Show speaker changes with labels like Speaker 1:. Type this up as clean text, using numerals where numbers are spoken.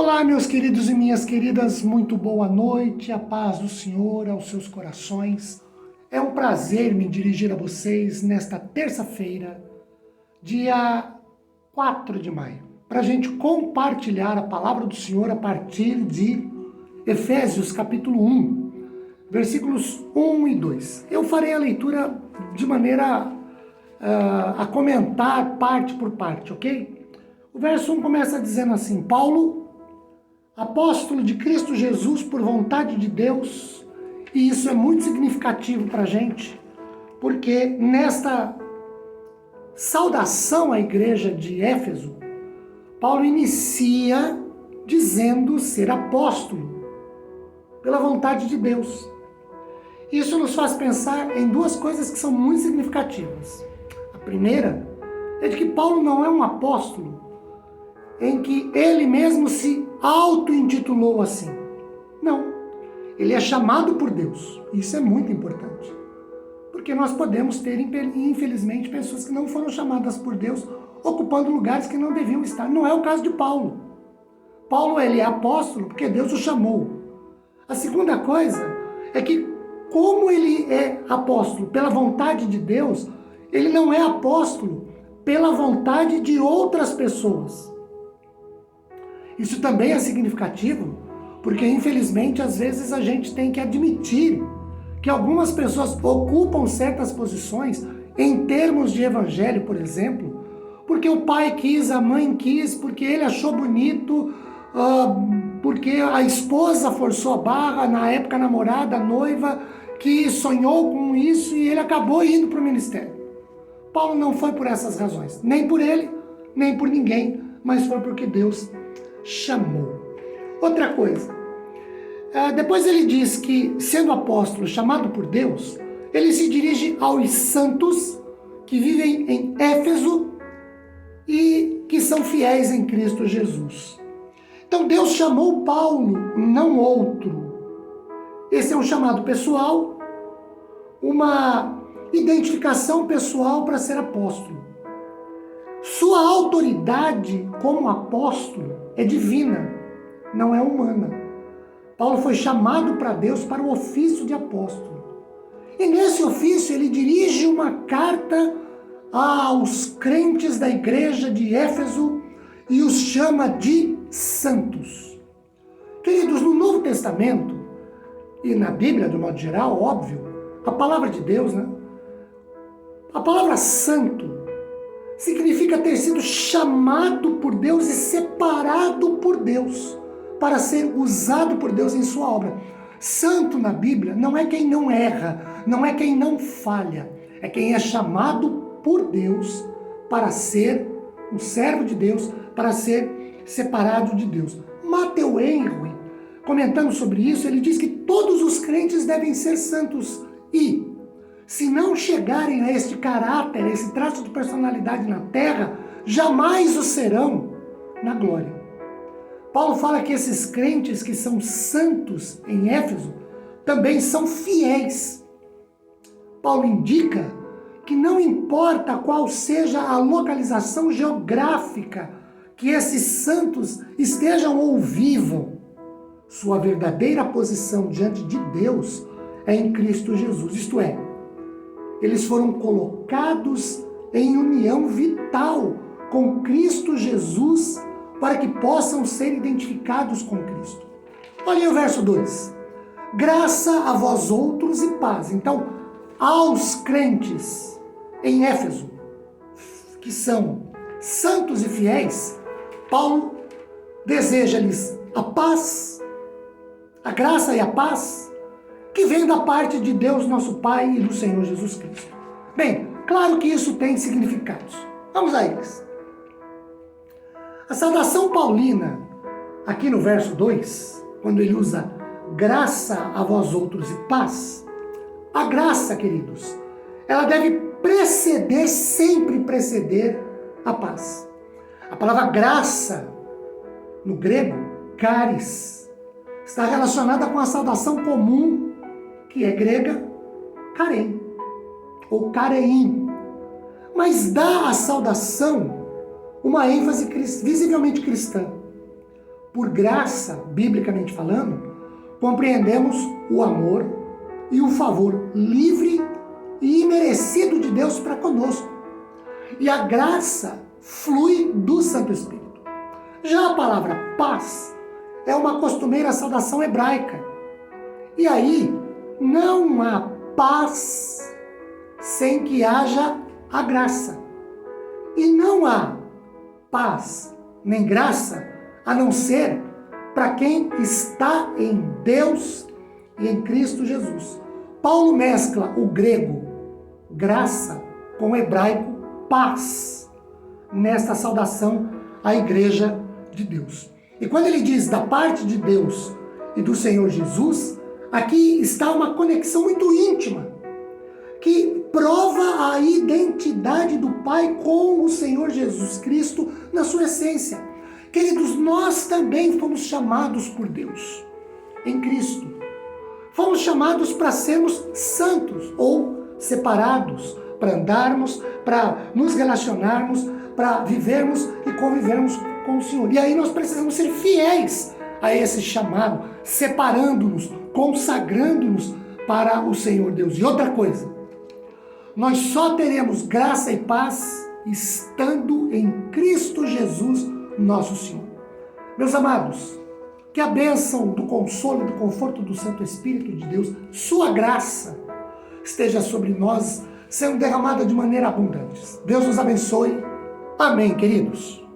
Speaker 1: Olá, meus queridos e minhas queridas, muito boa noite, a paz do Senhor aos seus corações. É um prazer me dirigir a vocês nesta terça-feira, dia 4 de maio, para a gente compartilhar a palavra do Senhor a partir de Efésios capítulo 1, versículos 1 e 2. Eu farei a leitura de maneira a comentar parte por parte, ok? O verso 1 começa dizendo assim: Paulo, apóstolo de Cristo Jesus por vontade de Deus, e isso é muito significativo para a gente, porque nesta saudação à igreja de Éfeso, Paulo inicia dizendo ser apóstolo pela vontade de Deus. Isso nos faz pensar em duas coisas que são muito significativas. A primeira é de que Paulo não é um apóstolo em que ele mesmo se auto-intitulou assim. Não. Ele é chamado por Deus. Isso é muito importante. Porque nós podemos ter, infelizmente, pessoas que não foram chamadas por Deus, ocupando lugares que não deviam estar. Não é o caso de Paulo. Paulo, ele é apóstolo porque Deus o chamou. A segunda coisa é que, como ele é apóstolo pela vontade de Deus, ele não é apóstolo pela vontade de outras pessoas. Isso também é significativo, porque infelizmente às vezes a gente tem que admitir que algumas pessoas ocupam certas posições em termos de evangelho, por exemplo, porque o pai quis, a mãe quis, porque ele achou bonito, porque a esposa forçou a barra, na época a namorada, a noiva, que sonhou com isso e ele acabou indo para o ministério. Paulo não foi por essas razões, nem por ele, nem por ninguém, mas foi porque Deus chamou. Outra coisa, depois ele diz que, sendo apóstolo chamado por Deus, ele se dirige aos santos que vivem em Éfeso e que são fiéis em Cristo Jesus. Então Deus chamou Paulo, não outro. Esse é um chamado pessoal, uma identificação pessoal para ser apóstolo. Sua autoridade como apóstolo é divina, não é humana. Paulo foi chamado para Deus para o ofício de apóstolo. E nesse ofício ele dirige uma carta aos crentes da igreja de Éfeso e os chama de santos. Queridos, no Novo Testamento e na Bíblia, de modo geral, óbvio, a palavra de Deus, né? A palavra santo significa ter sido chamado por Deus e separado por Deus para ser usado por Deus em sua obra. Santo na Bíblia não é quem não erra, não é quem não falha, é quem é chamado por Deus para ser um servo de Deus, para ser separado de Deus. Matthew Henry, comentando sobre isso, ele diz que todos os crentes devem ser santos e, se não chegarem a este caráter, a esse traço de personalidade na terra, jamais o serão na glória. Paulo fala que esses crentes que são santos em Éfeso também são fiéis. Paulo indica que não importa qual seja a localização geográfica que esses santos estejam ou vivam, sua verdadeira posição diante de Deus é em Cristo Jesus, isto é, eles foram colocados em união vital com Cristo Jesus para que possam ser identificados com Cristo. Olha o verso 2. Graça a vós outros e paz. Então, aos crentes em Éfeso, que são santos e fiéis, Paulo deseja-lhes a paz, a graça e a paz, que vem da parte de Deus, nosso Pai, e do Senhor Jesus Cristo. Bem, claro que isso tem significados. Vamos a eles. A saudação paulina, aqui no verso 2, quando ele usa graça a vós outros e paz, a graça, queridos, ela deve preceder, sempre preceder a paz. A palavra graça, no grego, charis, está relacionada com a saudação comum, que é grega, karen, ou kareim, mas dá à saudação uma ênfase visivelmente cristã. por graça, biblicamente falando, compreendemos o amor e o favor livre e imerecido de Deus para conosco. E a graça flui do Santo Espírito. Já a palavra paz é uma costumeira saudação hebraica. E aí, não há paz sem que haja a graça. E não há paz nem graça a não ser para quem está em Deus e em Cristo Jesus. Paulo mescla o grego graça com o hebraico paz nesta saudação à igreja de Deus. E quando ele diz da parte de Deus e do Senhor Jesus, aqui está uma conexão muito íntima, que prova a identidade do Pai com o Senhor Jesus Cristo na sua essência. Queridos, nós também fomos chamados por Deus em Cristo. Fomos chamados para sermos santos ou separados, para andarmos, para nos relacionarmos, para vivermos e convivermos com o Senhor. E aí nós precisamos ser fiéis a esse chamado, separando-nos, consagrando-nos para o Senhor Deus. E outra coisa, nós só teremos graça e paz estando em Cristo Jesus, nosso Senhor. Meus amados, que a bênção do consolo e do conforto do Santo Espírito de Deus, sua graça, esteja sobre nós, sendo derramada de maneira abundante. Deus nos abençoe. Amém, queridos.